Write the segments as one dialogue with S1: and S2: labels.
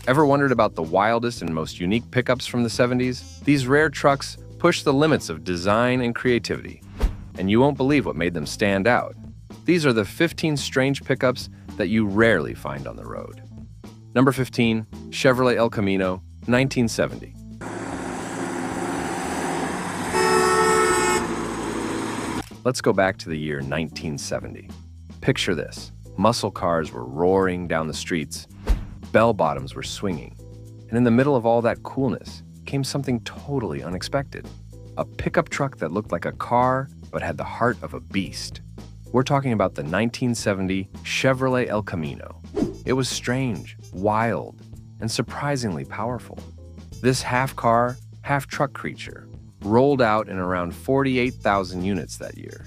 S1: Ever wondered about the wildest and most unique pickups from the 70s? These rare trucks push the limits of design and creativity, and you won't believe what made them stand out. These are the 15 strange pickups that you rarely find on the road. Number 15, Chevrolet El Camino, 1970. Let's go back to the year 1970. Picture this. Muscle cars were roaring down the streets. Bell-bottoms were swinging. And in the middle of all that coolness came something totally unexpected. A pickup truck that looked like a car but had the heart of a beast. We're talking about the 1970 Chevrolet El Camino. It was strange, wild, and surprisingly powerful. This half-car, half-truck creature rolled out in around 48,000 units that year.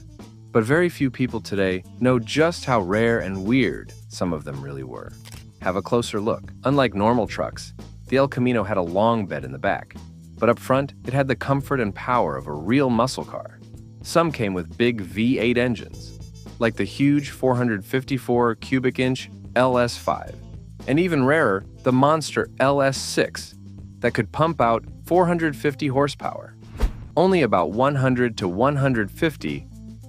S1: But very few people today know just how rare and weird some of them really were. Have a closer look. Unlike normal trucks, the El Camino had a long bed in the back, but up front, it had the comfort and power of a real muscle car. Some came with big V8 engines, like the huge 454 cubic inch LS5, and even rarer, the monster LS6 that could pump out 450 horsepower. Only about 100 to 150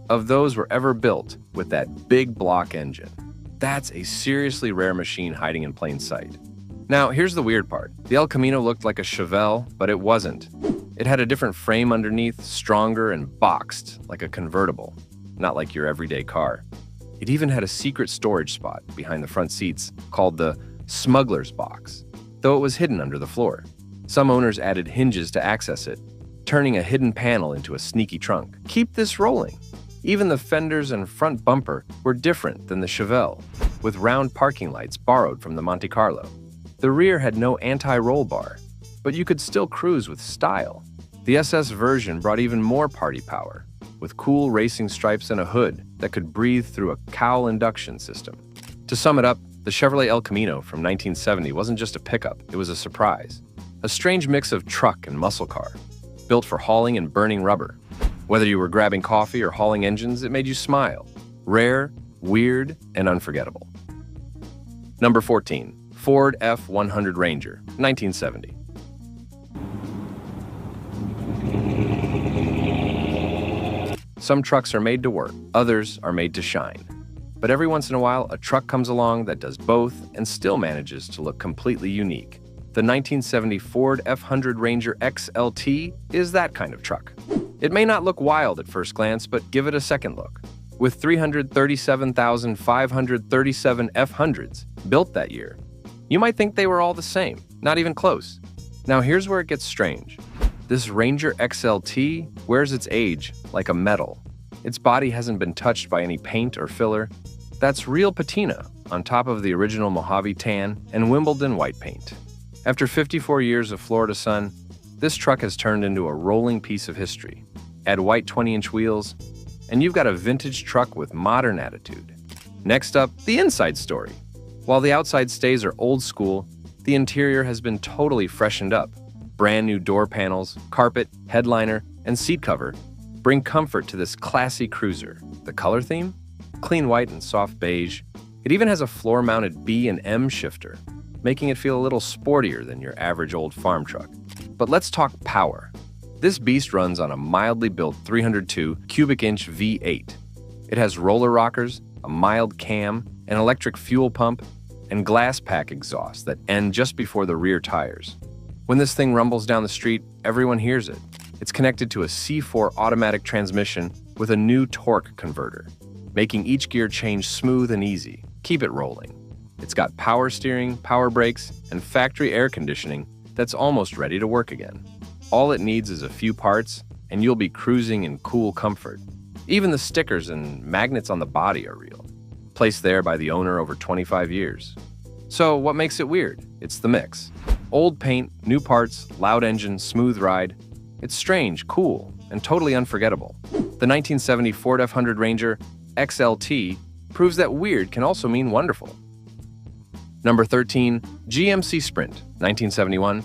S1: of those were ever built with that big block engine. That's a seriously rare machine hiding in plain sight. Now, here's the weird part. The El Camino looked like a Chevelle, but it wasn't. It had a different frame underneath, stronger and boxed, like a convertible, not like your everyday car. It even had a secret storage spot behind the front seats called the smuggler's box, though it was hidden under the floor. Some owners added hinges to access it, turning a hidden panel into a sneaky trunk. Keep this rolling. Even the fenders and front bumper were different than the Chevelle, with round parking lights borrowed from the Monte Carlo. The rear had no anti-roll bar, but you could still cruise with style. The SS version brought even more party power, with cool racing stripes and a hood that could breathe through a cowl induction system. To sum it up, the Chevrolet El Camino from 1970 wasn't just a pickup, it was a surprise. A strange mix of truck and muscle car, built for hauling and burning rubber. Whether you were grabbing coffee or hauling engines, it made you smile. Rare, weird, and unforgettable. Number 14, Ford F-100 Ranger, 1970. Some trucks are made to work, others are made to shine. But every once in a while, a truck comes along that does both and still manages to look completely unique. The 1970 Ford F-100 Ranger XLT is that kind of truck. It may not look wild at first glance, but give it a second look. With 337,537 F-100s built that year, you might think they were all the same, not even close. Now here's where it gets strange. This Ranger XLT wears its age like a medal. Its body hasn't been touched by any paint or filler. That's real patina on top of the original Mojave tan and Wimbledon white paint. After 54 years of Florida sun, this truck has turned into a rolling piece of history. Add white 20-inch wheels, and you've got a vintage truck with modern attitude. Next up, the inside story. While the outside stays are old school, the interior has been totally freshened up. Brand new door panels, carpet, headliner, and seat cover bring comfort to this classy cruiser. The color theme? Clean white and soft beige. It even has a floor-mounted B and M shifter, making it feel a little sportier than your average old farm truck. But let's talk power. This beast runs on a mildly built 302 cubic inch V8. It has roller rockers, a mild cam, an electric fuel pump, and glass pack exhausts that end just before the rear tires. When this thing rumbles down the street, everyone hears it. It's connected to a C4 automatic transmission with a new torque converter, making each gear change smooth and easy. Keep it rolling. It's got power steering, power brakes, and factory air conditioning that's almost ready to work again. All it needs is a few parts, and you'll be cruising in cool comfort. Even the stickers and magnets on the body are real, placed there by the owner over 25 years. So what makes it weird? It's the mix. Old paint, new parts, loud engine, smooth ride. It's strange, cool, and totally unforgettable. The 1970 Ford F-100 Ranger XLT proves that weird can also mean wonderful. Number 13, GMC Sprint, 1971.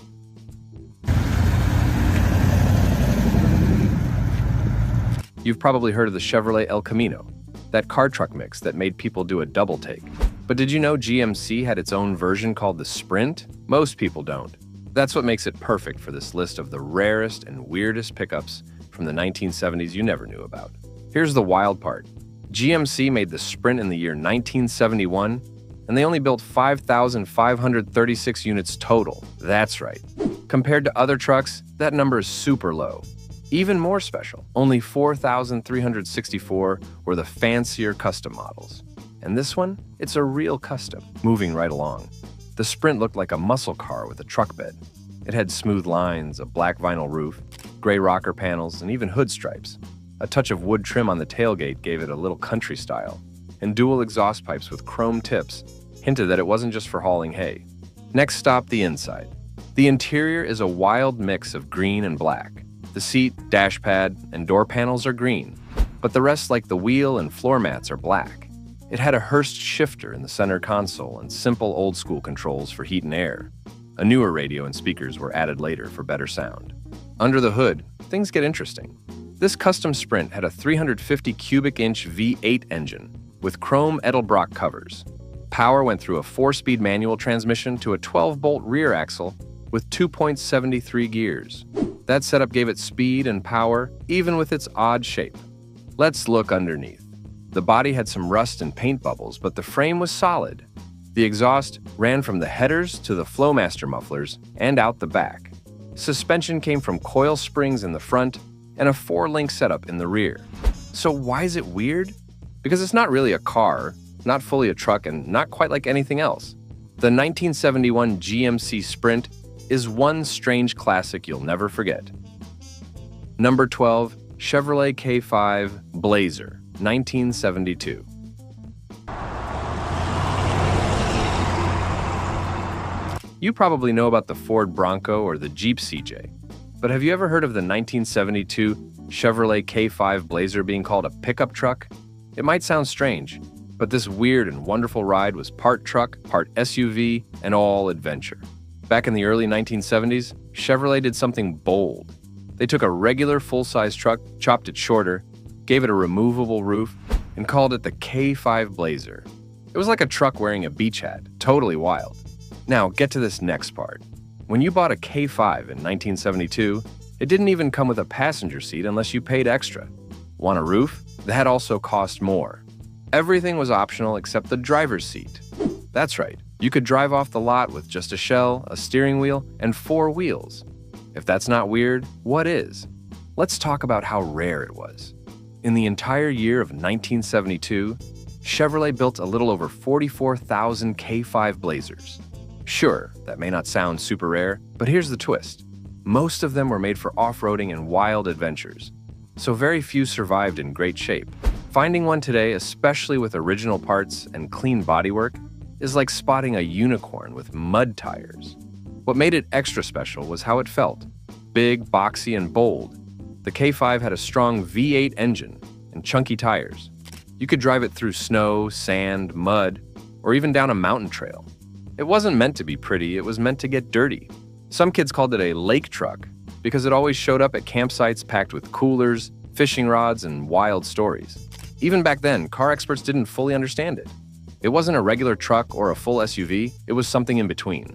S1: You've probably heard of the Chevrolet El Camino, that car truck mix that made people do a double take. But did you know GMC had its own version called the Sprint? Most people don't. That's what makes it perfect for this list of the rarest and weirdest pickups from the 1970s you never knew about. Here's the wild part. GMC made the Sprint in the year 1971, and they only built 5,536 units total. That's right. Compared to other trucks, that number is super low. Even more special, only 4,364 were the fancier custom models. And this one, it's a real custom, moving right along. The Sprint looked like a muscle car with a truck bed. It had smooth lines, a black vinyl roof, gray rocker panels, and even hood stripes. A touch of wood trim on the tailgate gave it a little country style, and dual exhaust pipes with chrome tips hinted that it wasn't just for hauling hay. Next stop, the inside. The interior is a wild mix of green and black. The seat, dash pad, and door panels are green, but the rest, like the wheel and floor mats, are black. It had a Hurst shifter in the center console and simple old-school controls for heat and air. A newer radio and speakers were added later for better sound. Under the hood, things get interesting. This custom Sprint had a 350 cubic inch V8 engine with chrome Edelbrock covers. Power went through a 4-speed manual transmission to a 12-bolt rear axle with 2.73 gears. That setup gave it speed and power, even with its odd shape. Let's look underneath. The body had some rust and paint bubbles, but the frame was solid. The exhaust ran from the headers to the Flowmaster mufflers and out the back. Suspension came from coil springs in the front and a 4-link setup in the rear. So why is it weird? Because it's not really a car, not fully a truck, and not quite like anything else. The 1971 GMC Sprint is one strange classic you'll never forget. Number 12, Chevrolet K5 Blazer, 1972. You probably know about the Ford Bronco or the Jeep CJ, but have you ever heard of the 1972 Chevrolet K5 Blazer being called a pickup truck? It might sound strange, but this weird and wonderful ride was part truck, part SUV, and all adventure. Back in the early 1970s, Chevrolet did something bold. They took a regular full-size truck, chopped it shorter, gave it a removable roof, and called it the K5 Blazer. It was like a truck wearing a beach hat, totally wild. Now, get to this next part. When you bought a K5 in 1972, it didn't even come with a passenger seat unless you paid extra. Want a roof? That also cost more. Everything was optional except the driver's seat. That's right, you could drive off the lot with just a shell, a steering wheel, and 4 wheels. If that's not weird, what is? Let's talk about how rare it was. In the entire year of 1972, Chevrolet built a little over 44,000 K5 Blazers. Sure, that may not sound super rare, but here's the twist. Most of them were made for off-roading and wild adventures, so very few survived in great shape. Finding one today, especially with original parts and clean bodywork, is like spotting a unicorn with mud tires. What made it extra special was how it felt. Big, boxy, and bold. The K5 had a strong V8 engine and chunky tires. You could drive it through snow, sand, mud, or even down a mountain trail. It wasn't meant to be pretty, it was meant to get dirty. Some kids called it a lake truck because it always showed up at campsites packed with coolers, fishing rods, and wild stories. Even back then, car experts didn't fully understand it. It wasn't a regular truck or a full SUV, it was something in between.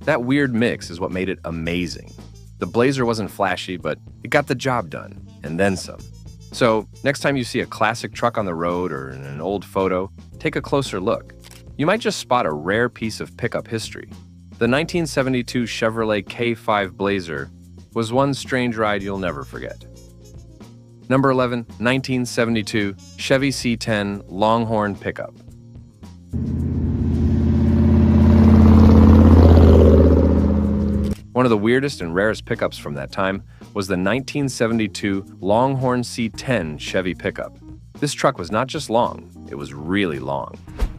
S1: That weird mix is what made it amazing. The Blazer wasn't flashy, but it got the job done, and then some. So, next time you see a classic truck on the road or in an old photo, take a closer look. You might just spot a rare piece of pickup history. The 1972 Chevrolet K5 Blazer was one strange ride you'll never forget. Number 11, 1972 Chevy C10 Longhorn Pickup. One of the weirdest and rarest pickups from that time was the 1972 Longhorn C10 Chevy pickup. This truck was not just long, it was really long.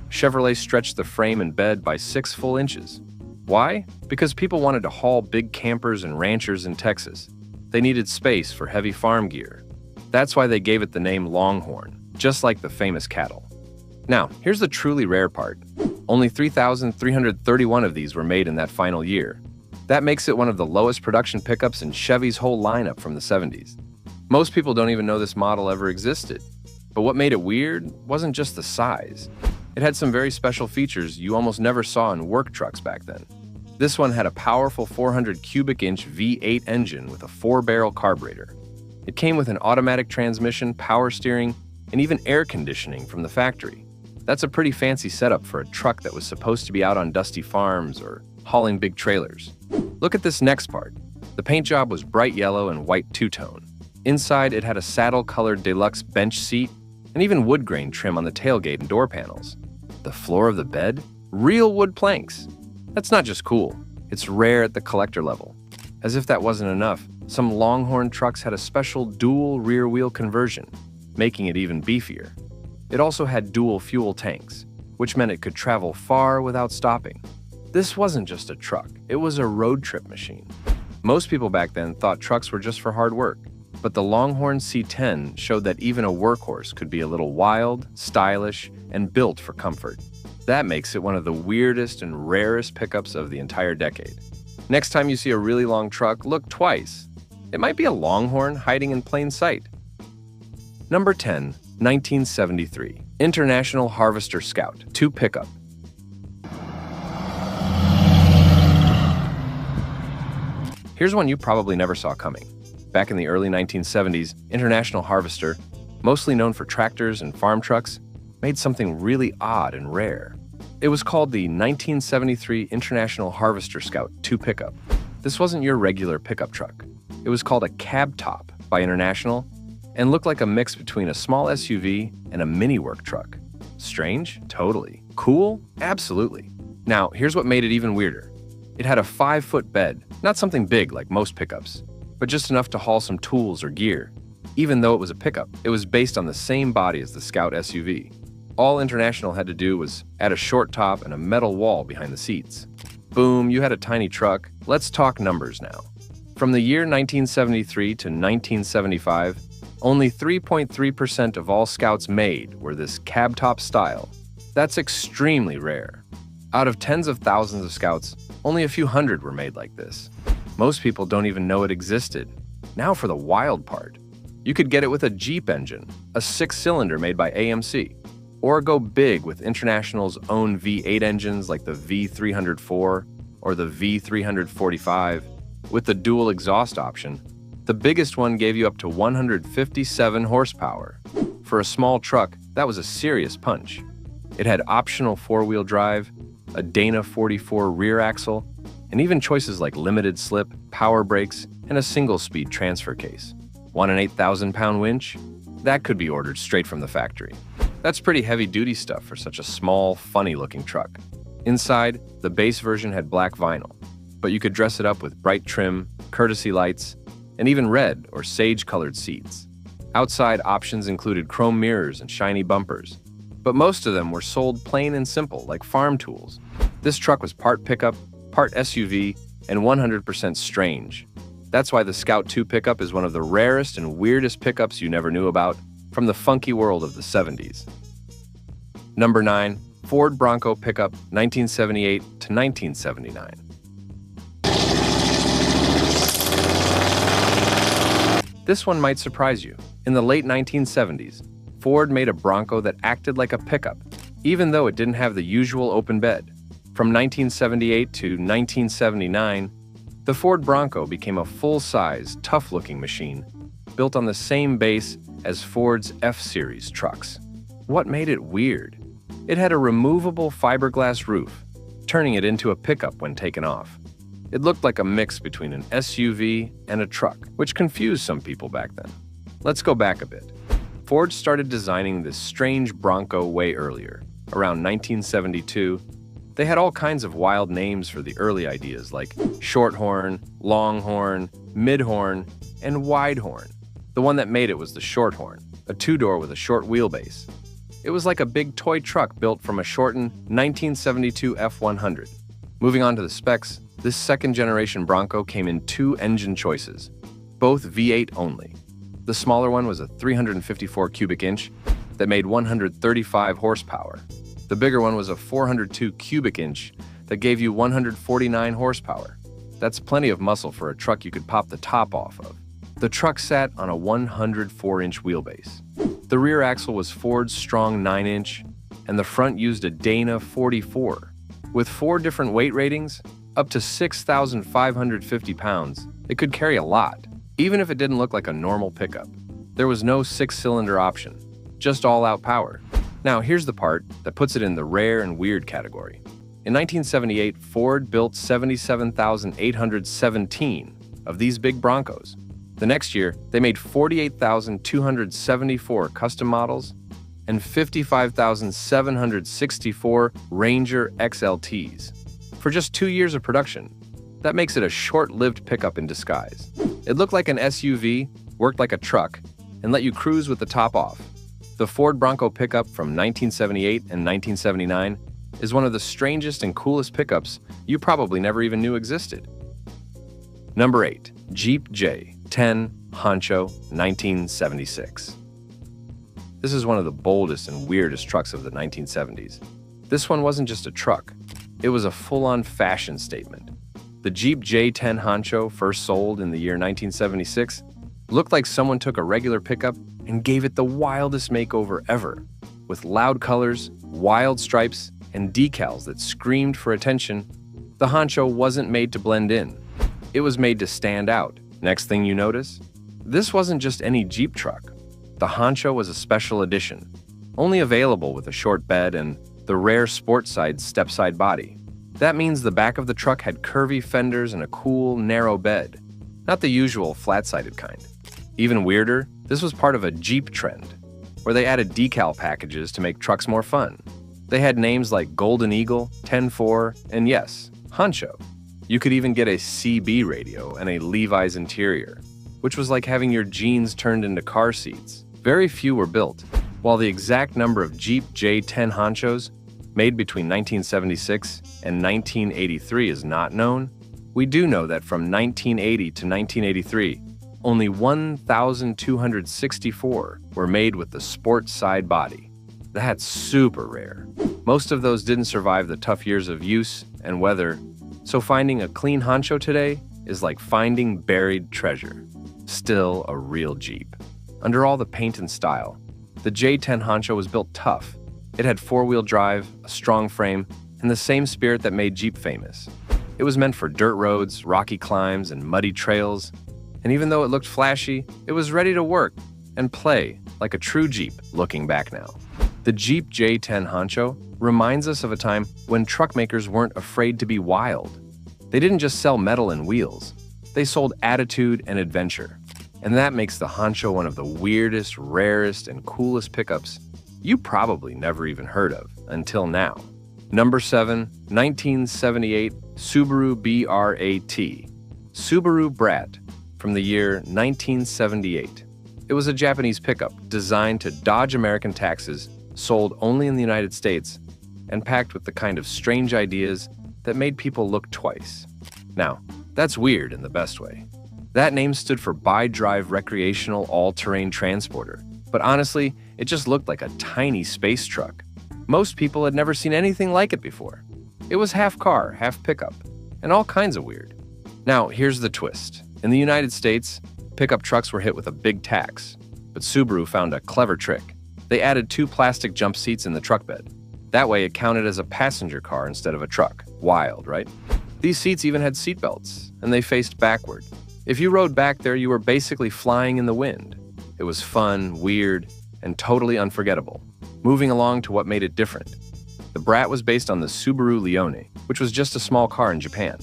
S1: Chevrolet stretched the frame and bed by 6 full inches. Why? Because people wanted to haul big campers and ranchers in Texas. They needed space for heavy farm gear. That's why they gave it the name Longhorn, just like the famous cattle. Now, here's the truly rare part. Only 3,331 of these were made in that final year. That makes it one of the lowest production pickups in Chevy's whole lineup from the 70s. Most people don't even know this model ever existed. But what made it weird wasn't just the size. It had some very special features you almost never saw in work trucks back then. This one had a powerful 400 cubic inch V8 engine with a 4-barrel carburetor. It came with an automatic transmission, power steering, and even air conditioning from the factory. That's a pretty fancy setup for a truck that was supposed to be out on dusty farms or hauling big trailers. Look at this next part. The paint job was bright yellow and white two-tone. Inside, it had a saddle-colored deluxe bench seat and even wood grain trim on the tailgate and door panels. The floor of the bed? Real wood planks. That's not just cool, it's rare at the collector level. As if that wasn't enough, some Longhorn trucks had a special dual rear-wheel conversion, making it even beefier. It also had dual fuel tanks, which meant it could travel far without stopping. This wasn't just a truck, it was a road trip machine. Most people back then thought trucks were just for hard work, but the Longhorn C10 showed that even a workhorse could be a little wild, stylish, and built for comfort. That makes it one of the weirdest and rarest pickups of the entire decade. Next time you see a really long truck, look twice. It might be a Longhorn hiding in plain sight. Number 10, 1973, International Harvester Scout 2 pickup. Here's one you probably never saw coming. Back in the early 1970s, International Harvester, mostly known for tractors and farm trucks, made something really odd and rare. It was called the 1973 International Harvester Scout 2 pickup. This wasn't your regular pickup truck. It was called a cab top by International and looked like a mix between a small SUV and a mini work truck. Strange? Totally. Cool? Absolutely. Now, here's what made it even weirder. It had a 5-foot bed, not something big like most pickups, but just enough to haul some tools or gear. Even though it was a pickup, it was based on the same body as the Scout SUV. All International had to do was add a short top and a metal wall behind the seats. Boom, you had a tiny truck. Let's talk numbers now. From the year 1973 to 1975, only 3.3% of all Scouts made were this cab top style. That's extremely rare. Out of tens of thousands of Scouts, only a few hundred were made like this. Most people don't even know it existed. Now for the wild part. You could get it with a Jeep engine, a 6-cylinder made by AMC, or go big with International's own V8 engines like the V304 or the V345 with the dual exhaust option. The biggest one gave you up to 157 horsepower. For a small truck, that was a serious punch. It had optional 4-wheel drive, a Dana 44 rear axle, and even choices like limited slip, power brakes, and a single-speed transfer case. Want an 8,000-pound winch? That could be ordered straight from the factory. That's pretty heavy-duty stuff for such a small, funny-looking truck. Inside, the base version had black vinyl, but you could dress it up with bright trim, courtesy lights, and even red or sage-colored seats. Outside, options included chrome mirrors and shiny bumpers, but most of them were sold plain and simple, like farm tools. This truck was part pickup, part SUV, and 100% strange. That's why the Scout 2 pickup is one of the rarest and weirdest pickups you never knew about from the funky world of the 70s. Number 9, Ford Bronco pickup 1978 to 1979. This one might surprise you. In the late 1970s, Ford made a Bronco that acted like a pickup, even though it didn't have the usual open bed. From 1978 to 1979, the Ford Bronco became a full-size, tough-looking machine built on the same base as Ford's F-Series trucks. What made it weird? It had a removable fiberglass roof, turning it into a pickup when taken off. It looked like a mix between an SUV and a truck, which confused some people back then. Let's go back a bit. Ford started designing this strange Bronco way earlier. Around 1972, they had all kinds of wild names for the early ideas like Shorthorn, Longhorn, Midhorn, and Widehorn. The one that made it was the Shorthorn, a 2-door with a short wheelbase. It was like a big toy truck built from a shortened 1972 F100. Moving on to the specs, this second-generation Bronco came in 2 engine choices, both V8 only. The smaller one was a 354 cubic inch that made 135 horsepower. The bigger one was a 402 cubic inch that gave you 149 horsepower. That's plenty of muscle for a truck you could pop the top off of. The truck sat on a 104-inch wheelbase. The rear axle was Ford's strong 9-inch, and the front used a Dana 44. With 4 different weight ratings, up to 6,550 pounds, it could carry a lot, even if it didn't look like a normal pickup. There was no 6-cylinder option, just all-out power. Now, here's the part that puts it in the rare and weird category. In 1978, Ford built 77,817 of these big Broncos. The next year, they made 48,274 custom models and 55,764 Ranger XLTs. For just 2 years of production, that makes it a short-lived pickup in disguise. It looked like an SUV, worked like a truck, and let you cruise with the top off. The Ford Bronco pickup from 1978 and 1979 is one of the strangest and coolest pickups you probably never even knew existed. Number 8. Jeep J10 Honcho 1976. This is one of the boldest and weirdest trucks of the 1970s. This one wasn't just a truck, it was a full-on fashion statement. The Jeep J10 Honcho, first sold in the year 1976, looked like someone took a regular pickup and gave it the wildest makeover ever, with loud colors, wild stripes, and decals that screamed for attention. The Honcho wasn't made to blend in. It was made to stand out. Next thing you notice? This wasn't just any Jeep truck. The Honcho was a special edition, only available with a short bed and the rare sport-side step-side body. That means the back of the truck had curvy fenders and a cool, narrow bed, not the usual flat-sided kind. Even weirder, this was part of a Jeep trend, where they added decal packages to make trucks more fun. They had names like Golden Eagle, 10-4, and yes, Honcho. You could even get a CB radio and a Levi's interior, which was like having your jeans turned into car seats. Very few were built. While the exact number of Jeep J10 Honchos made between 1976 and 1983 is not known, we do know that from 1980 to 1983, only 1,264 were made with the sport side body. That's super rare. Most of those didn't survive the tough years of use and weather, so finding a clean Honcho today is like finding buried treasure. Still a real Jeep. Under all the paint and style, the J10 Honcho was built tough. It had 4-wheel drive, a strong frame, and the same spirit that made Jeep famous. It was meant for dirt roads, rocky climbs, and muddy trails. And even though it looked flashy, it was ready to work and play like a true Jeep looking back now. The Jeep J10 Honcho reminds us of a time when truck makers weren't afraid to be wild. They didn't just sell metal and wheels. They sold attitude and adventure. And that makes the Honcho one of the weirdest, rarest, and coolest pickups you probably never even heard of until now. Number 7, 1978 Subaru BRAT. Subaru Brat from the year 1978. It was a Japanese pickup designed to dodge American taxes, sold only in the United States, and packed with the kind of strange ideas that made people look twice. Now, that's weird in the best way. That name stood for Bi-Drive Recreational All-Terrain Transporter, but honestly, it just looked like a tiny space truck. Most people had never seen anything like it before. It was half car, half pickup, and all kinds of weird. Now, here's the twist. In the United States, pickup trucks were hit with a big tax, but Subaru found a clever trick. They added 2 plastic jump seats in the truck bed. That way it counted as a passenger car instead of a truck. Wild, right? These seats even had seatbelts, and they faced backward. If you rode back there, you were basically flying in the wind. It was fun, weird, and totally unforgettable. Moving along to what made it different. The Brat was based on the Subaru Leone, which was just a small car in Japan.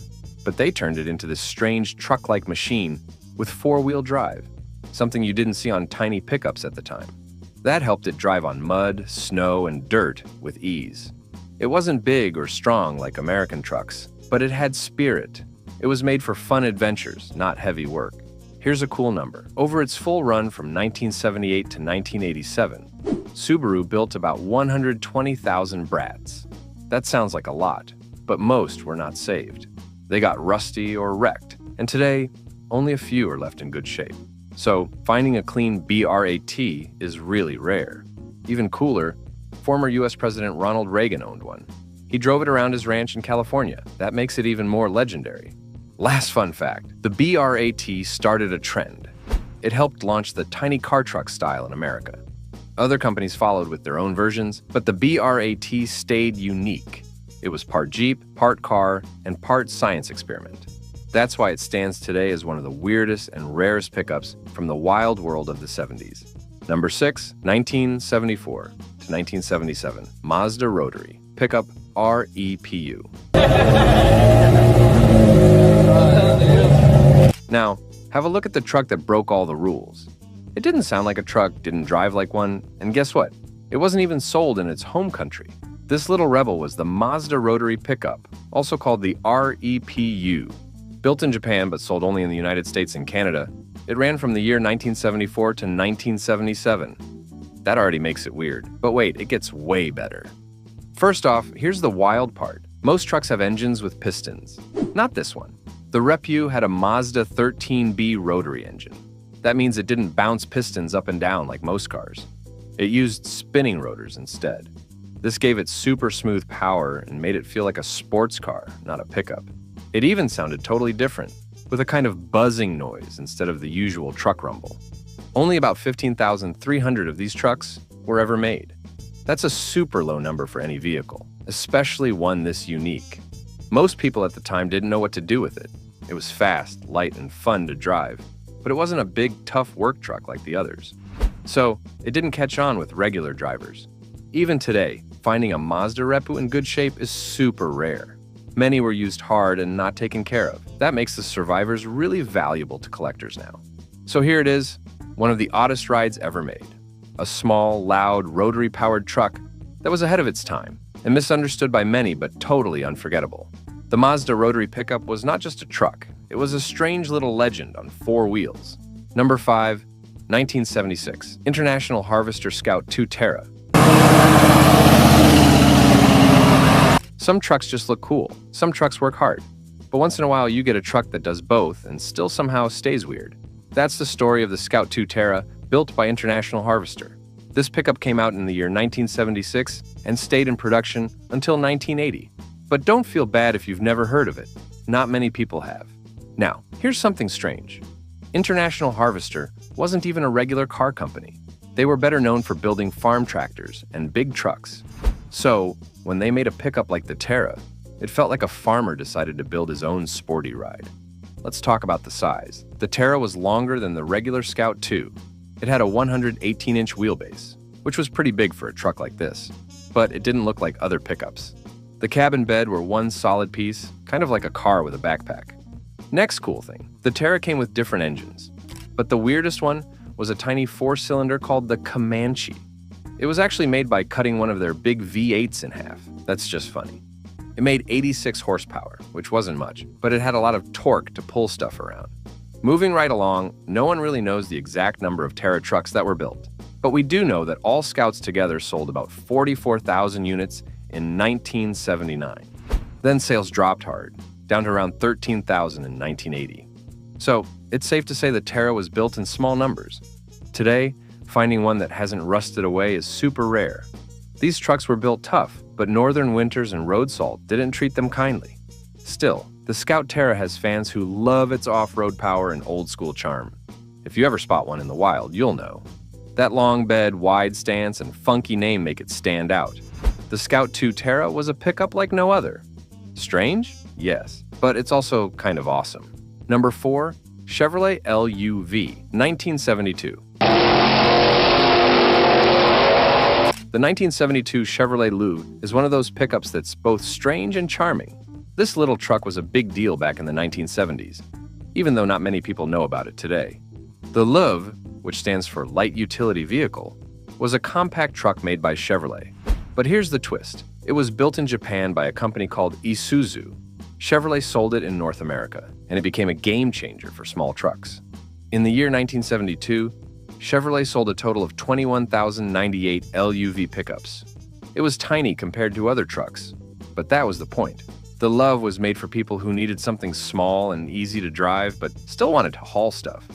S1: But they turned it into this strange truck-like machine with 4-wheel drive, something you didn't see on tiny pickups at the time. That helped it drive on mud, snow, and dirt with ease. It wasn't big or strong like American trucks, but it had spirit. It was made for fun adventures, not heavy work. Here's a cool number. Over its full run from 1978 to 1987, Subaru built about 120,000 Brats. That sounds like a lot, but most were not saved. They got rusty or wrecked, and today, only a few are left in good shape. So, finding a clean BRAT is really rare. Even cooler, former US President Ronald Reagan owned one. He drove it around his ranch in California. That makes it even more legendary. Last fun fact, the BRAT started a trend. It helped launch the tiny car truck style in America. Other companies followed with their own versions, but the BRAT stayed unique. It was part Jeep, part car, and part science experiment. That's why it stands today as one of the weirdest and rarest pickups from the wild world of the 70s. Number 6, 1974 to 1977, Mazda Rotary, pickup REPU. Now, have a look at the truck that broke all the rules. It didn't sound like a truck, didn't drive like one, and guess what? It wasn't even sold in its home country. This little rebel was the Mazda Rotary pickup, also called the REPU. Built in Japan but sold only in the United States and Canada, it ran from the year 1974 to 1977. That already makes it weird, but wait, it gets way better. First off, here's the wild part. Most trucks have engines with pistons. Not this one. The REPU had a Mazda 13B rotary engine. That means it didn't bounce pistons up and down like most cars. It used spinning rotors instead. This gave it super smooth power and made it feel like a sports car, not a pickup. It even sounded totally different, with a kind of buzzing noise instead of the usual truck rumble. Only about 15,300 of these trucks were ever made. That's a super low number for any vehicle, especially one this unique. Most people at the time didn't know what to do with it. It was fast, light, and fun to drive, but it wasn't a big, tough work truck like the others. So, it didn't catch on with regular drivers. Even today, finding a Mazda REPU in good shape is super rare. Many were used hard and not taken care of. That makes the survivors really valuable to collectors now. So here it is, one of the oddest rides ever made. A small, loud, rotary-powered truck that was ahead of its time and misunderstood by many but totally unforgettable. The Mazda Rotary pickup was not just a truck, it was a strange little legend on 4 wheels. Number 5, 1976, International Harvester Scout II Terra. Some trucks just look cool, some trucks work hard, but once in a while you get a truck that does both and still somehow stays weird. That's the story of the Scout II Terra, built by International Harvester. This pickup came out in the year 1976 and stayed in production until 1980. But don't feel bad if you've never heard of it. Not many people have. Now, here's something strange. International Harvester wasn't even a regular car company. They were better known for building farm tractors and big trucks. So, when they made a pickup like the Terra, it felt like a farmer decided to build his own sporty ride. Let's talk about the size. The Terra was longer than the regular Scout II. It had a 118-inch wheelbase, which was pretty big for a truck like this, but it didn't look like other pickups. The cab and bed were one solid piece, kind of like a car with a backpack. Next cool thing, the Terra came with different engines, but the weirdest one was a tiny 4-cylinder called the Comanche. It was actually made by cutting one of their big V8s in half. That's just funny. It made 86 horsepower, which wasn't much, but it had a lot of torque to pull stuff around. Moving right along, no one really knows the exact number of Terra trucks that were built, but we do know that all Scouts together sold about 44,000 units in 1979. Then sales dropped hard, down to around 13,000 in 1980. So, it's safe to say the Terra was built in small numbers. Today, finding one that hasn't rusted away is super rare. These trucks were built tough, but northern winters and road salt didn't treat them kindly. Still, the Scout Terra has fans who love its off-road power and old-school charm. If you ever spot one in the wild, you'll know. That long bed, wide stance, and funky name make it stand out. The Scout II Terra was a pickup like no other. Strange? Yes, but it's also kind of awesome. Number 4, Chevrolet LUV, 1972. The 1972 Chevrolet LUV is one of those pickups that's both strange and charming. This little truck was a big deal back in the 1970s, even though not many people know about it today. The LUV, which stands for Light Utility Vehicle, was a compact truck made by Chevrolet. But here's the twist. It was built in Japan by a company called Isuzu. Chevrolet sold it in North America, and it became a game changer for small trucks. In the year 1972, Chevrolet sold a total of 21,098 LUV pickups. It was tiny compared to other trucks, but that was the point. The LUV was made for people who needed something small and easy to drive, but still wanted to haul stuff.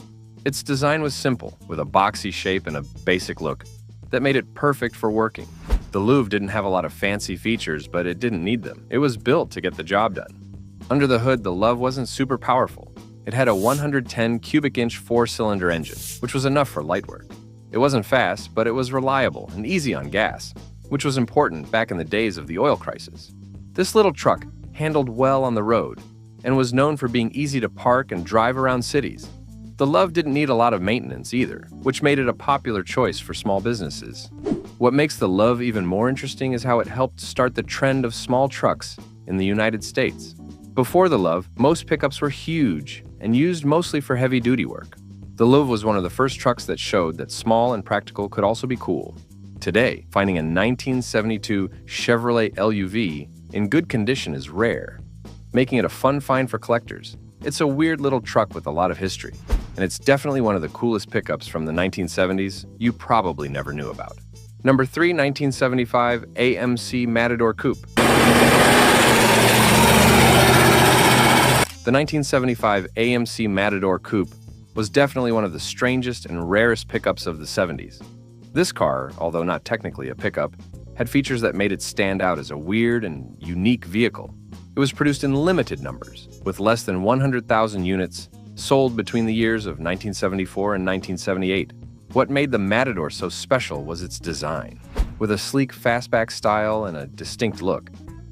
S1: Its design was simple, with a boxy shape and a basic look that made it perfect for working. The LUV didn't have a lot of fancy features, but it didn't need them. It was built to get the job done. Under the hood, the LUV wasn't super powerful. It had a 110 cubic inch 4-cylinder engine, which was enough for light work. It wasn't fast, but it was reliable and easy on gas, which was important back in the days of the oil crisis. This little truck handled well on the road and was known for being easy to park and drive around cities. The LOVE didn't need a lot of maintenance either, which made it a popular choice for small businesses. What makes the LOVE even more interesting is how it helped start the trend of small trucks in the United States. Before the LOVE, most pickups were huge and used mostly for heavy-duty work. The LOVE was one of the first trucks that showed that small and practical could also be cool. Today, finding a 1972 Chevrolet LUV in good condition is rare, making it a fun find for collectors. It's a weird little truck with a lot of history, and it's definitely one of the coolest pickups from the 1970s you probably never knew about. Number 3, 1975 AMC Matador Coupe. The 1975 AMC Matador Coupe was definitely one of the strangest and rarest pickups of the 70s. This car, although not technically a pickup, had features that made it stand out as a weird and unique vehicle. It was produced in limited numbers, with less than 100,000 units sold between the years of 1974 and 1978. What made the Matador so special was its design. With a sleek fastback style and a distinct look,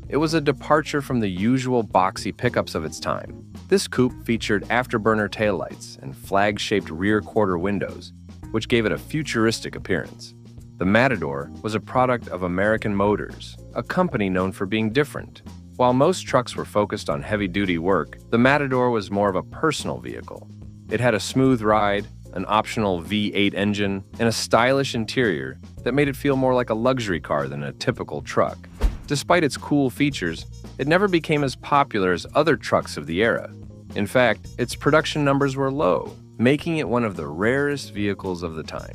S1: it was a departure from the usual boxy pickups of its time. This coupe featured afterburner taillights and flag-shaped rear quarter windows, which gave it a futuristic appearance. The Matador was a product of American Motors, a company known for being different. While most trucks were focused on heavy-duty work, the Matador was more of a personal vehicle. It had a smooth ride, an optional V8 engine, and a stylish interior that made it feel more like a luxury car than a typical truck. Despite its cool features, it never became as popular as other trucks of the era. In fact, its production numbers were low, making it one of the rarest vehicles of the time.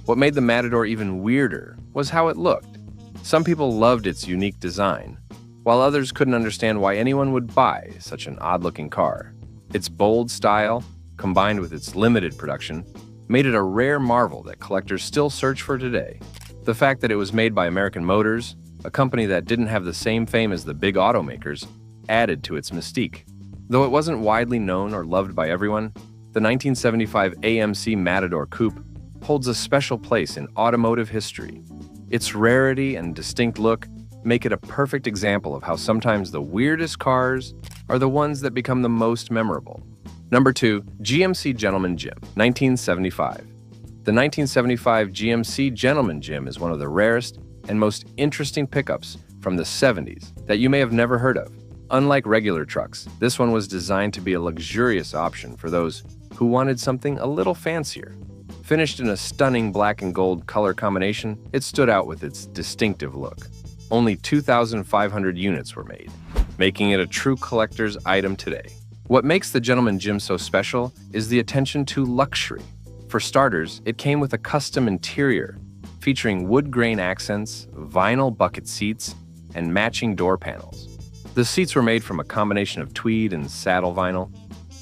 S1: What made the Matador even weirder was how it looked. Some people loved its unique design, while others couldn't understand why anyone would buy such an odd-looking car. Its bold style, combined with its limited production, made it a rare marvel that collectors still search for today. The fact that it was made by American Motors, a company that didn't have the same fame as the big automakers, added to its mystique. Though it wasn't widely known or loved by everyone, the 1975 AMC Matador Coupe holds a special place in automotive history. Its rarity and distinct look make it a perfect example of how sometimes the weirdest cars are the ones that become the most memorable. Number 2, GMC Gentleman Jim, 1975. The 1975 GMC Gentleman Jim is one of the rarest and most interesting pickups from the 70s that you may have never heard of. Unlike regular trucks, this one was designed to be a luxurious option for those who wanted something a little fancier. Finished in a stunning black and gold color combination, it stood out with its distinctive look. Only 2,500 units were made, making it a true collector's item today. What makes the Gentleman Jim so special is the attention to luxury. For starters, it came with a custom interior, featuring wood grain accents, vinyl bucket seats, and matching door panels. The seats were made from a combination of tweed and saddle vinyl,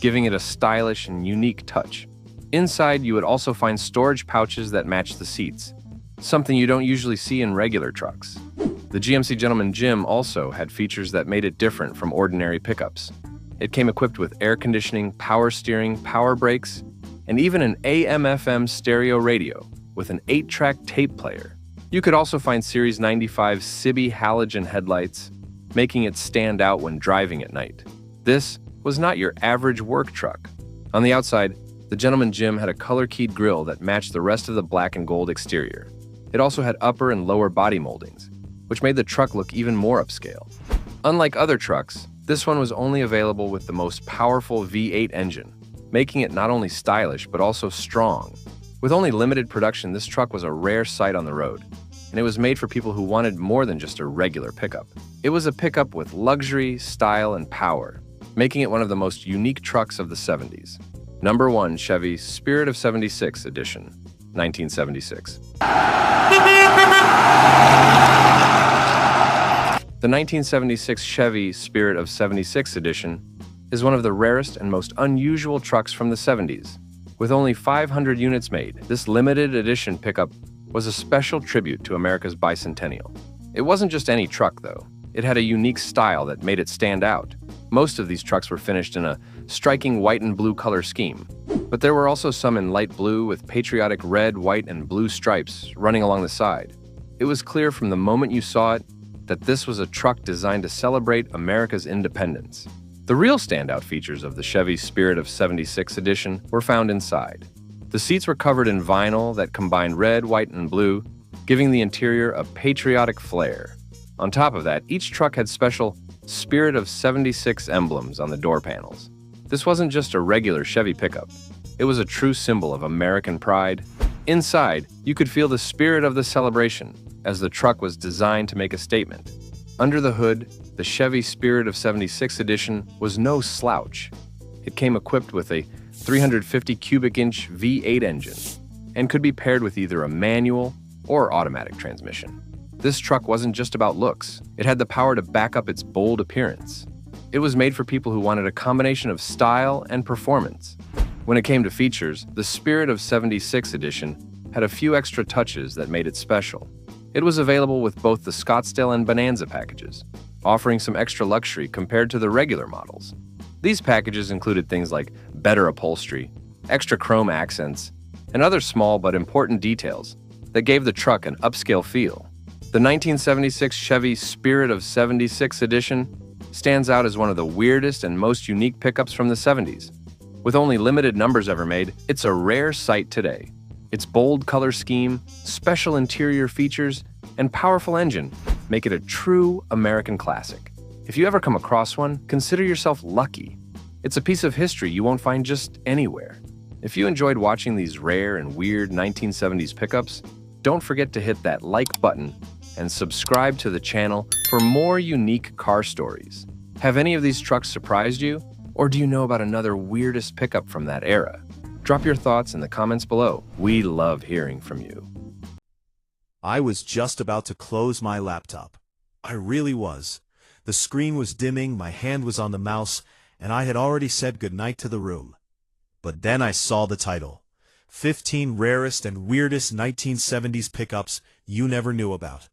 S1: giving it a stylish and unique touch. Inside, you would also find storage pouches that match the seats, something you don't usually see in regular trucks. The GMC Gentleman Jim also had features that made it different from ordinary pickups. It came equipped with air conditioning, power steering, power brakes, and even an AM/FM stereo radio with an 8-track tape player. You could also find Series 95 Cibi halogen headlights, making it stand out when driving at night. This was not your average work truck. On the outside, the Gentleman Jim had a color-keyed grille that matched the rest of the black and gold exterior. It also had upper and lower body moldings, which made the truck look even more upscale. Unlike other trucks, this one was only available with the most powerful V8 engine, making it not only stylish but also strong. With only limited production, this truck was a rare sight on the road, and it was made for people who wanted more than just a regular pickup. It was a pickup with luxury, style, and power, making it one of the most unique trucks of the 70s. Number 1, Chevy Spirit of 76 Edition, 1976. The 1976 Chevy Spirit of 76 Edition is one of the rarest and most unusual trucks from the 70s. With only 500 units made, this limited edition pickup was a special tribute to America's bicentennial. It wasn't just any truck, though. It had a unique style that made it stand out. Most of these trucks were finished in a striking white and blue color scheme, But there were also some in light blue with patriotic red, white, and blue stripes running along the side. It was clear from the moment you saw it that this was a truck designed to celebrate America's independence. The real standout features of the Chevy Spirit of '76 edition were found inside. The seats were covered in vinyl that combined red, white, and blue, giving the interior a patriotic flair. On top of that, each truck had special Spirit of '76 emblems on the door panels. This wasn't just a regular Chevy pickup. It was a true symbol of American pride. Inside, you could feel the spirit of the celebration, as the truck was designed to make a statement. Under the hood, the Chevy Spirit of '76 edition was no slouch. It came equipped with a 350 cubic inch V8 engine and could be paired with either a manual or automatic transmission. This truck wasn't just about looks. It had the power to back up its bold appearance. It was made for people who wanted a combination of style and performance. When it came to features, the Spirit of '76 edition had a few extra touches that made it special. It was available with both the Scottsdale and Bonanza packages, offering some extra luxury compared to the regular models. These packages included things like better upholstery, extra chrome accents, and other small but important details that gave the truck an upscale feel. The 1976 Chevy Spirit of '76 edition stands out as one of the weirdest and most unique pickups from the '70s. With only limited numbers ever made, it's a rare sight today. Its bold color scheme, special interior features, and powerful engine make it a true American classic. If you ever come across one, consider yourself lucky. It's a piece of history you won't find just anywhere. If you enjoyed watching these rare and weird 1970s pickups, don't forget to hit that like button and subscribe to the channel for more unique car stories. Have any of these trucks surprised you? Or do you know about another weirdest pickup from that era? Drop your thoughts in the comments below. We love hearing from you.
S2: I was just about to close my laptop. I really was. The screen was dimming, my hand was on the mouse, and I had already said goodnight to the room. But then I saw the title. 15 Rarest and Weirdest 1970s Pickups You Never Knew About.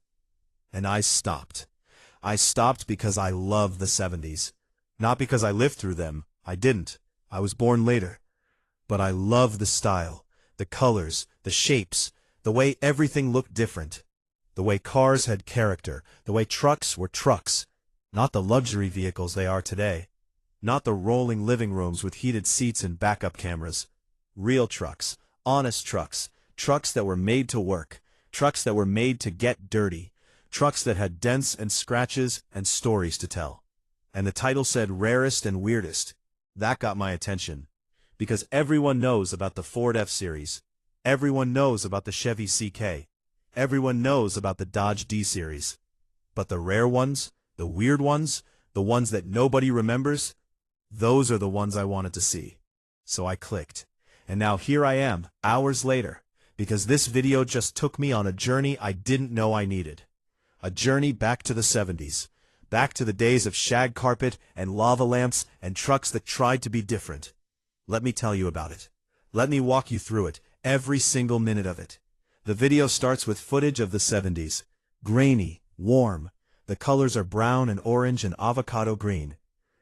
S2: And I stopped. I stopped because I love the '70s. Not because I lived through them. I didn't. I was born later. But I love the style, the colors, the shapes, the way everything looked different. The way cars had character, the way trucks were trucks. Not the luxury vehicles they are today. Not the rolling living rooms with heated seats and backup cameras. Real trucks, honest trucks, trucks that were made to work, trucks that were made to get dirty, trucks that had dents and scratches and stories to tell. And the title said Rarest and Weirdest. That got my attention. Because everyone knows about the Ford F-Series. Everyone knows about the Chevy CK. Everyone knows about the Dodge D-Series. But the rare ones, the weird ones, the ones that nobody remembers, those are the ones I wanted to see. So I clicked. And now here I am, hours later, because this video just took me on a journey I didn't know I needed. A journey back to the '70s. Back to the days of shag carpet and lava lamps and trucks that tried to be different. Let me tell you about it. Let me walk you through it, every single minute of it. The video starts with footage of the '70s. Grainy, warm. The colors are brown and orange and avocado green.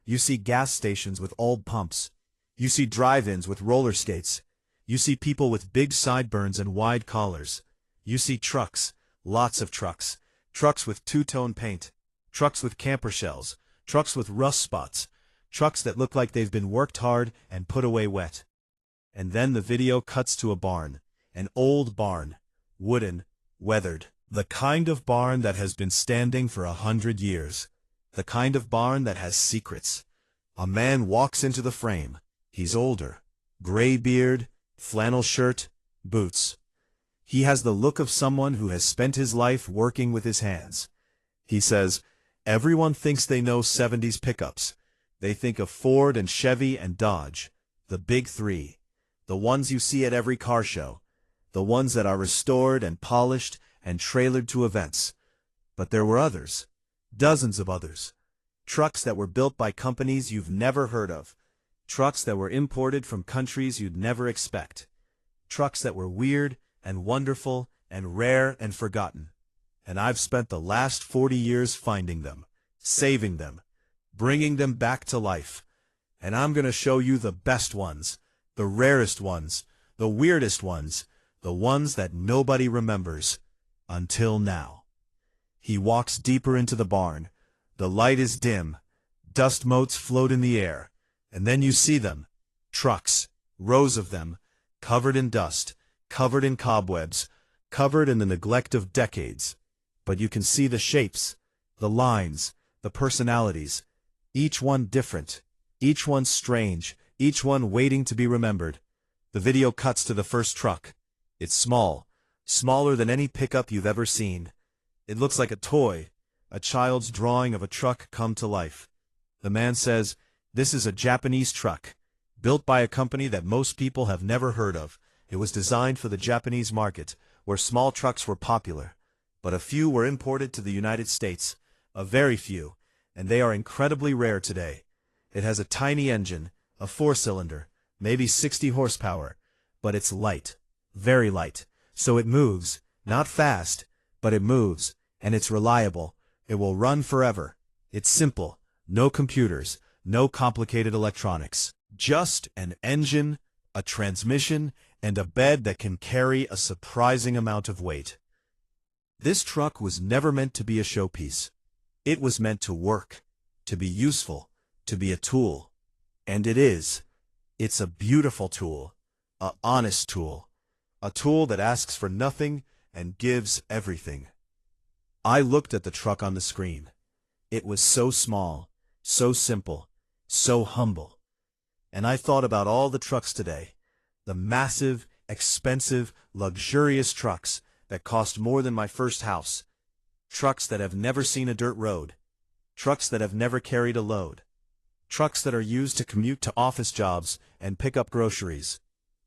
S2: You see gas stations with old pumps. You see drive-ins with roller skates. You see people with big sideburns and wide collars. You see trucks, lots of trucks. Trucks with two-tone paint. Trucks with camper shells. Trucks with rust spots. Trucks that look like they've been worked hard and put away wet. And then the video cuts to a barn. An old barn. Wooden. Weathered. The kind of barn that has been standing for 100 years. The kind of barn that has secrets. A man walks into the frame. He's older. Gray beard, flannel shirt, boots. He has the look of someone who has spent his life working with his hands. He says, everyone thinks they know '70s pickups. They think of Ford and Chevy and Dodge, the big three, the ones you see at every car show, the ones that are restored and polished and trailered to events. But there were others, dozens of others, trucks that were built by companies you've never heard of, trucks that were imported from countries you'd never expect, trucks that were weird and wonderful and rare and forgotten. And I've spent the last 40 years finding them, saving them, bringing them back to life. And I'm going to show you the best ones, The rarest ones, the weirdest ones, the ones that nobody remembers. Until now. He walks deeper into the barn. The light is dim. Dust motes float in the air. And then you see them. Trucks. Rows of them. Covered in dust. Covered in cobwebs. Covered in the neglect of decades. But you can see the shapes. The lines. The personalities. Each one different. Each one strange. Each one waiting to be remembered. The video cuts to the first truck. It's small. Smaller than any pickup you've ever seen. It looks like a toy. A child's drawing of a truck come to life. The man says, "This is a Japanese truck, built by a company that most people have never heard of. It was designed for the Japanese market, where small trucks were popular. But a few were imported to the United States, a very few, and they are incredibly rare today. It has a tiny engine, a 4-cylinder, maybe 60 horsepower, but it's light, very light, so it moves, not fast, but it moves, and it's reliable. It will run forever. It's simple, no computers, no complicated electronics, just an engine, a transmission, and a bed that can carry a surprising amount of weight." This truck was never meant to be a showpiece. It was meant to work, to be useful, to be a tool. And it is. It's a beautiful tool, a honest tool, a tool that asks for nothing and gives everything. I looked at the truck on the screen. It was so small, so simple, so humble. And I thought about all the trucks today, the massive, expensive, luxurious trucks that cost more than my first house, trucks that have never seen a dirt road, trucks that have never carried a load, trucks that are used to commute to office jobs and pick up groceries.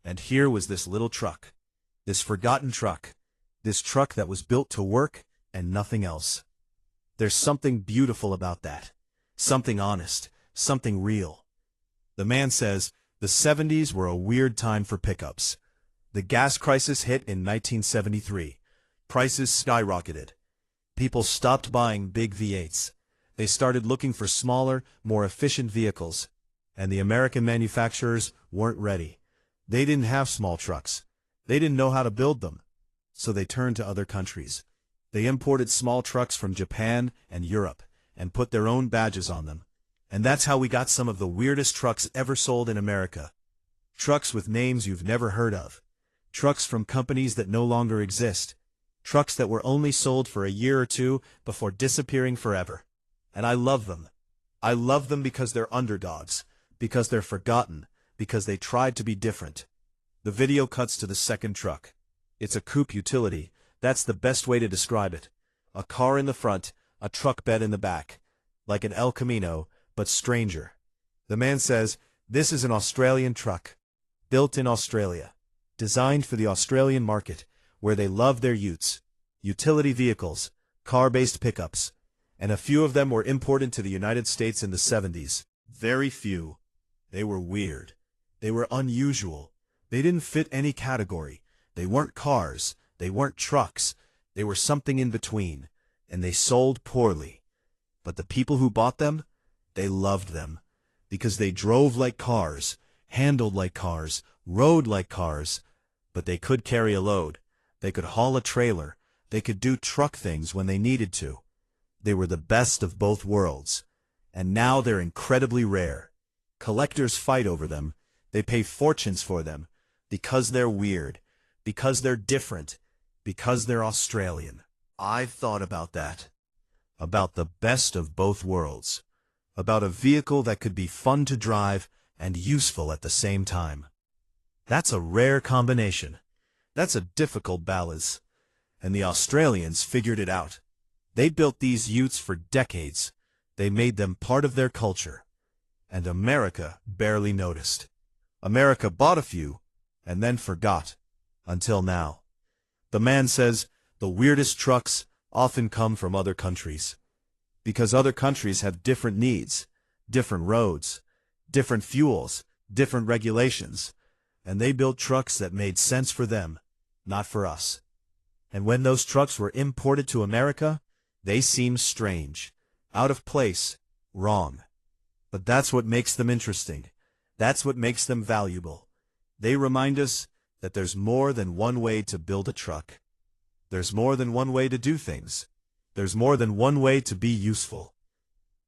S2: And here was this little truck, this forgotten truck, this truck that was built to work and nothing else. There's something beautiful about that, something honest, something real. The man says, the 70s were a weird time for pickups. The gas crisis hit in 1973. Prices skyrocketed. People stopped buying big V8s. They started looking for smaller, more efficient vehicles. And the American manufacturers weren't ready. They didn't have small trucks. They didn't know how to build them. So they turned to other countries. They imported small trucks from Japan and Europe and put their own badges on them. And that's how we got some of the weirdest trucks ever sold in America. Trucks with names you've never heard of. Trucks from companies that no longer exist. Trucks that were only sold for a year or two before disappearing forever. And I love them. I love them because they're underdogs, because they're forgotten, because they tried to be different. The video cuts to the second truck. It's a coupe utility. That's the best way to describe it. A car in the front, a truck bed in the back. Like an El Camino, but stranger. The man says, "This is an Australian truck. Built in Australia. Designed for the Australian market, where they love their utes. Utility vehicles, car-based pickups. And a few of them were imported to the United States in the 70s. Very few. They were weird. They were unusual. They didn't fit any category. They weren't cars. They weren't trucks. They were something in between. And they sold poorly. But the people who bought them, they loved them. Because they drove like cars, handled like cars, rode like cars. But they could carry a load. They could haul a trailer. They could do truck things when they needed to. They were the best of both worlds. And now they're incredibly rare. Collectors fight over them. They pay fortunes for them. Because they're weird. Because they're different. Because they're Australian. I've thought about that. About the best of both worlds. About a vehicle that could be fun to drive and useful at the same time. That's a rare combination. That's a difficult balance. And the Australians figured it out. They built these utes for decades. They made them part of their culture. And America barely noticed. America bought a few, and then forgot. Until now. The man says the weirdest trucks often come from other countries. Because other countries have different needs, different roads, different fuels, different regulations. And they built trucks that made sense for them, not for us. And when those trucks were imported to America, they seemed strange, out of place, wrong. But that's what makes them interesting. That's what makes them valuable. They remind us that there's more than one way to build a truck. There's more than one way to do things. There's more than one way to be useful.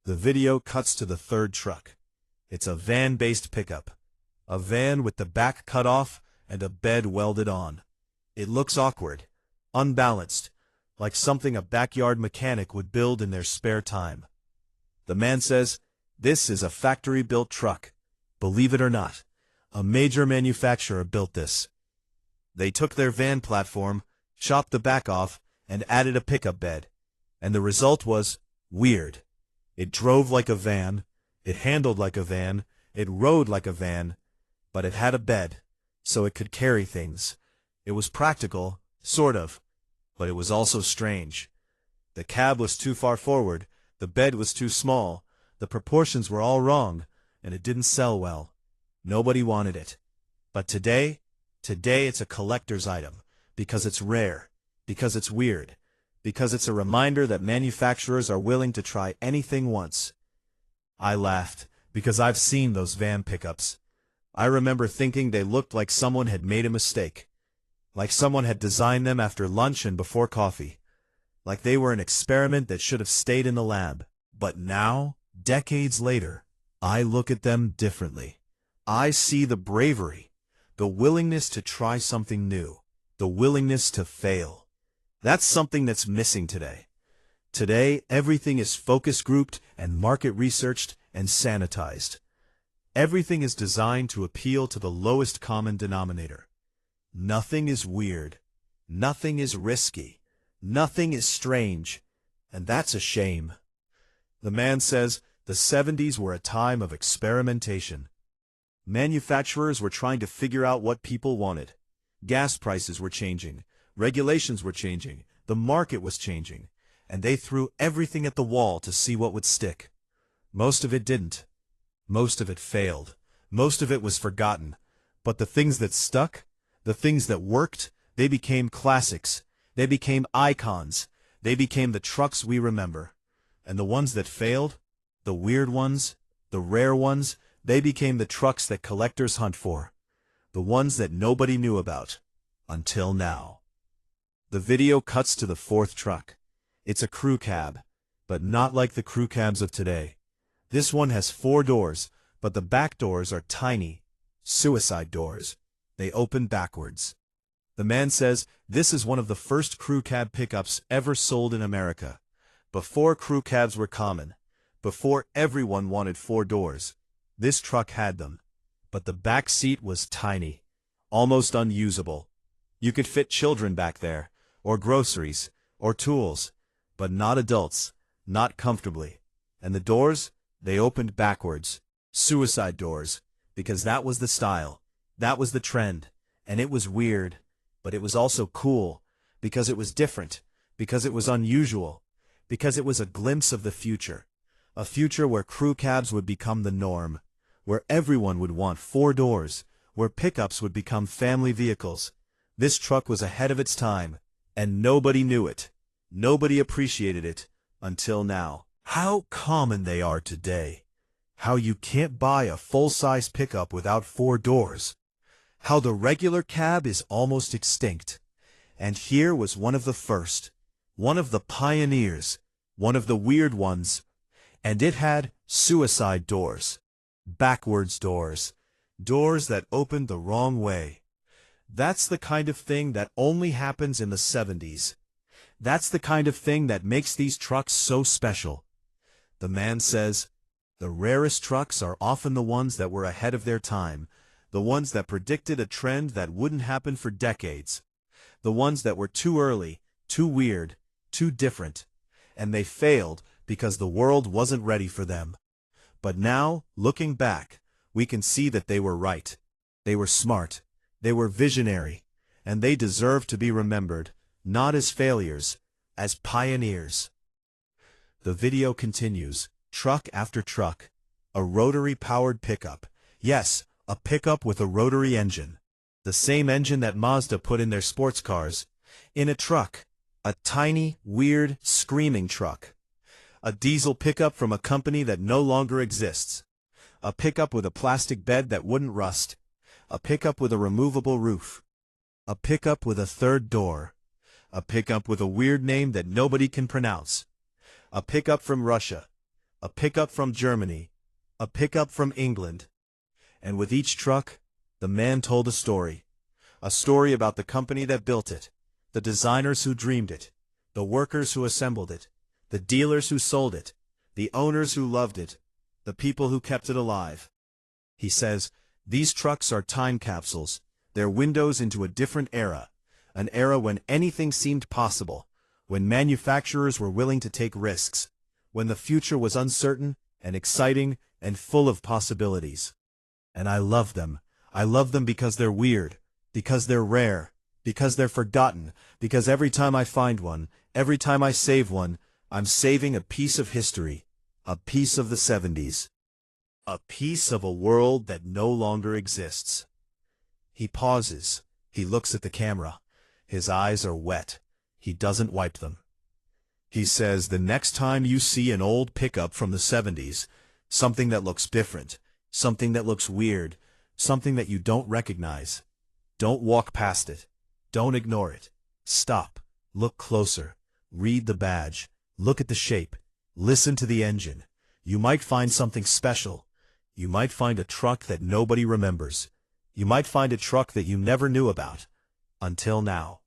S2: The video cuts to the third truck. It's a van-based pickup. A van with the back cut off and a bed welded on. It looks awkward, unbalanced, like something a backyard mechanic would build in their spare time. The man says, "This is a factory-built truck. Believe it or not, a major manufacturer built this. They took their van platform, chopped the back off, and added a pickup bed. And the result was weird. It drove like a van, it handled like a van, it rode like a van, but it had a bed, so it could carry things. It was practical, sort of, but it was also strange. The cab was too far forward, the bed was too small, the proportions were all wrong, and it didn't sell well. Nobody wanted it. But today it's a collector's item, because it's rare, because it's weird, because it's a reminder that manufacturers are willing to try anything once." I laughed, because I've seen those van pickups. I remember thinking they looked like someone had made a mistake. Like someone had designed them after lunch and before coffee. Like they were an experiment that should have stayed in the lab. But now, decades later, I look at them differently. I see the bravery, the willingness to try something new, the willingness to fail. That's something that's missing today. Today, everything is focus grouped and market researched and sanitized. Everything is designed to appeal to the lowest common denominator. Nothing is weird. Nothing is risky. Nothing is strange. And that's a shame. The man says the 70s were a time of experimentation. Manufacturers were trying to figure out what people wanted. Gas prices were changing. Regulations were changing. The market was changing. And they threw everything at the wall to see what would stick. Most of it didn't. Most of it failed. Most of it was forgotten. But the things that stuck, the things that worked, they became classics. They became icons. They became the trucks we remember. And the ones that failed, the weird ones, the rare ones, they became the trucks that collectors hunt for. The ones that nobody knew about. Until now. The video cuts to the fourth truck. It's a crew cab, but not like the crew cabs of today. This one has 4 doors, but the back doors are tiny. Suicide doors. They open backwards. The man says this is one of the first crew cab pickups ever sold in America. Before crew cabs were common, before everyone wanted 4 doors, this truck had them. But the back seat was tiny, almost unusable. You could fit children back there, or groceries, or tools, but not adults, not comfortably. And the doors, they opened backwards. Suicide doors, because that was the style, that was the trend, and it was weird, but it was also cool, because it was different, because it was unusual, because it was a glimpse of the future. A future where crew cabs would become the norm, where everyone would want 4 doors, where pickups would become family vehicles. This truck was ahead of its time, and nobody knew it. Nobody appreciated it, until now. How common they are today. How you can't buy a full-size pickup without 4 doors. How the regular cab is almost extinct. And here was one of the first, one of the pioneers, one of the weird ones. And it had suicide doors. Backwards doors. Doors that opened the wrong way. That's the kind of thing that only happens in the 70s. That's the kind of thing that makes these trucks so special. The man says, the rarest trucks are often the ones that were ahead of their time, the ones that predicted a trend that wouldn't happen for decades, the ones that were too early, too weird, too different, and they failed because the world wasn't ready for them. But now, looking back, we can see that they were right. They were smart, they were visionary, and they deserve to be remembered, not as failures, as pioneers. The video continues, truck after truck, a rotary-powered pickup. Yes, a pickup with a rotary engine. The same engine that Mazda put in their sports cars. In a truck. A tiny, weird, screaming truck. A diesel pickup from a company that no longer exists. A pickup with a plastic bed that wouldn't rust. A pickup with a removable roof. A pickup with a third door. A pickup with a weird name that nobody can pronounce. A pickup from Russia. A pickup from Germany. A pickup from England. And with each truck, the man told a story. A story about the company that built it, the designers who dreamed it, the workers who assembled it, the dealers who sold it, the owners who loved it, the people who kept it alive. He says, these trucks are time capsules. They're windows into a different era, an era when anything seemed possible, when manufacturers were willing to take risks, when the future was uncertain and exciting and full of possibilities. And I love them. I love them because they're weird, because they're rare, because they're forgotten, because every time I find one, every time I save one, I'm saving a piece of history, a piece of the 70s, a piece of a world that no longer exists. He pauses. He looks at the camera. His eyes are wet. He doesn't wipe them. He says, the next time you see an old pickup from the 70s, something that looks different, something that looks weird, something that you don't recognize, don't walk past it. Don't ignore it. Stop. Look closer. Read the badge. Look at the shape. Listen to the engine. You might find something special. You might find a truck that nobody remembers. You might find a truck that you never knew about. Until now.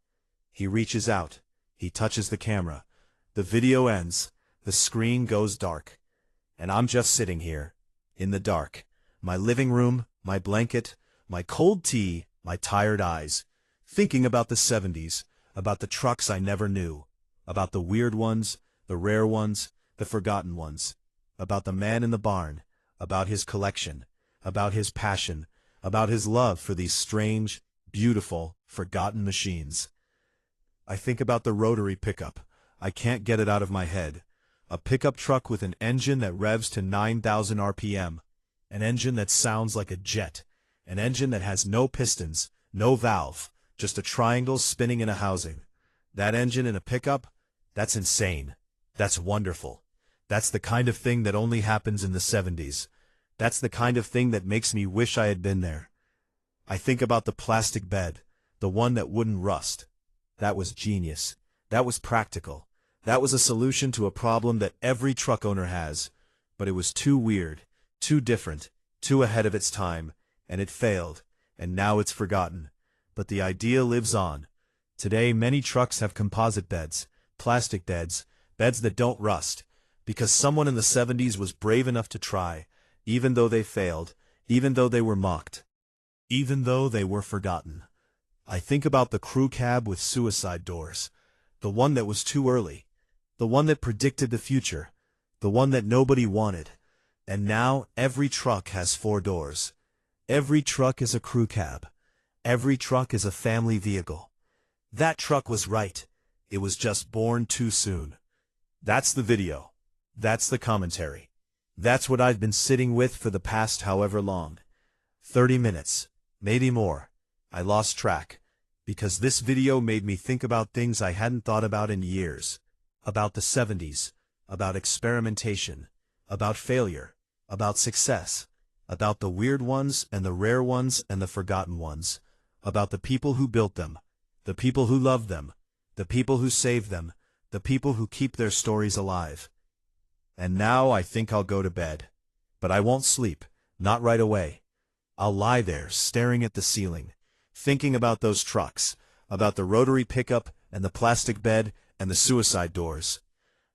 S2: He reaches out. He touches the camera. The video ends. The screen goes dark. And I'm just sitting here, in the dark. My living room, my blanket, my cold tea, my tired eyes, thinking about the 70s, about the trucks I never knew, about the weird ones, the rare ones, the forgotten ones, about the man in the barn, about his collection, about his passion, about his love for these strange, beautiful, forgotten machines. I think about the rotary pickup. I can't get it out of my head. A pickup truck with an engine that revs to 9,000 RPM. An engine that sounds like a jet. An engine that has no pistons, no valve, just a triangle spinning in a housing. That engine in a pickup? That's insane. That's wonderful. That's the kind of thing that only happens in the 70s. That's the kind of thing that makes me wish I had been there. I think about the plastic bed, the one that wouldn't rust. That was genius. That was practical. That was a solution to a problem that every truck owner has. But it was too weird, too different, too ahead of its time, and it failed, and now it's forgotten. But the idea lives on. Today many trucks have composite beds, plastic beds, beds that don't rust, because someone in the 70s was brave enough to try, even though they failed, even though they were mocked, even though they were forgotten. I think about the crew cab with suicide doors, the one that was too early, the one that predicted the future, the one that nobody wanted. And now every truck has 4 doors. Every truck is a crew cab. Every truck is a family vehicle. That truck was right. It was just born too soon. That's the video. That's the commentary. That's what I've been sitting with for the past however long. 30 minutes, maybe more. I lost track, because this video made me think about things I hadn't thought about in years. About the 70s, about experimentation, about failure, about success, about the weird ones and the rare ones and the forgotten ones, about the people who built them, the people who loved them, the people who saved them, the people who keep their stories alive. And now I think I'll go to bed. But I won't sleep, not right away. I'll lie there staring at the ceiling, thinking about those trucks, about the rotary pickup and the plastic bed and the suicide doors,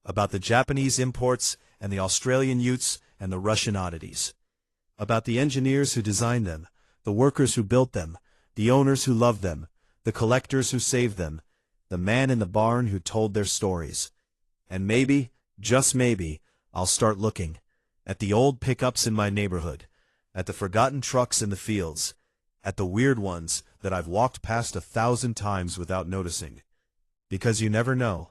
S2: about the Japanese imports and the Australian utes and the Russian oddities, about the engineers who designed them, the workers who built them, the owners who loved them, the collectors who saved them, the man in the barn who told their stories. And maybe, just maybe, I'll start looking at the old pickups in my neighborhood, at the forgotten trucks in the fields, at the weird ones that I've walked past 1,000 times without noticing. Because you never know.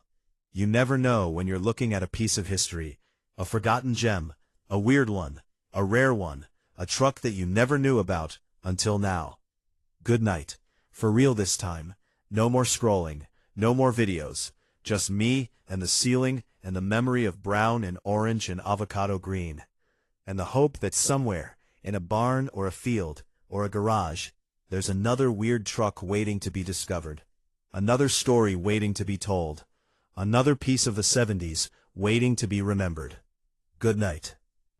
S2: You never know when you're looking at a piece of history, a forgotten gem, a weird one, a rare one, a truck that you never knew about until now. Good night. For real this time. No more scrolling, no more videos, just me and the ceiling and the memory of brown and orange and avocado green. And the hope that somewhere, in a barn or a field or a garage, there's another weird truck waiting to be discovered. Another story waiting to be told. Another piece of the 70s waiting to be remembered. Good night.